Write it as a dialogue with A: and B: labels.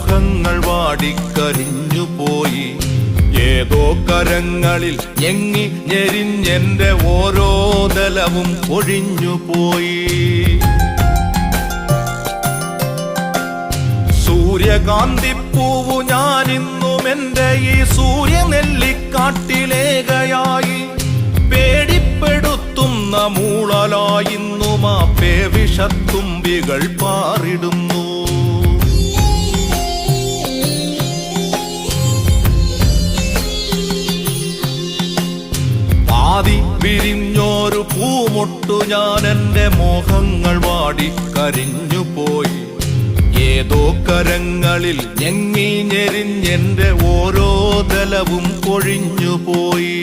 A: മോഹങ്ങൾ വാടിക്കരിഞ്ഞുപോയി. ഏതോ കരങ്ങളിൽ ഞെങ്ങി ഞെരിഞ്ഞെന്റെ ഓരോ ദലവും ഒഴിഞ്ഞുപോയി. സൂര്യകാന്തിപ്പൂവു ഞാനിന്നും എന്റെ ഈ സൂര്യനെല്ലിക്കാട്ടിലേകയായി. പേടിപ്പെടുത്തുന്ന മൂളലായിന്നും ആ പേവിഷത്തുമ്പികൾ പാറിടുന്നു. ആദി വിരിഞ്ഞോരു പൂമൊട്ടു ഞാൻ എന്റെ മോഹങ്ങൾ വാടിക്കരിഞ്ഞുപോയി. ഏതോ കരങ്ങളിൽ ഞെങ്ങി ഞെരിഞ്ഞെന്റെ ഓരോ ദലവും കൊഴിഞ്ഞുപോയി.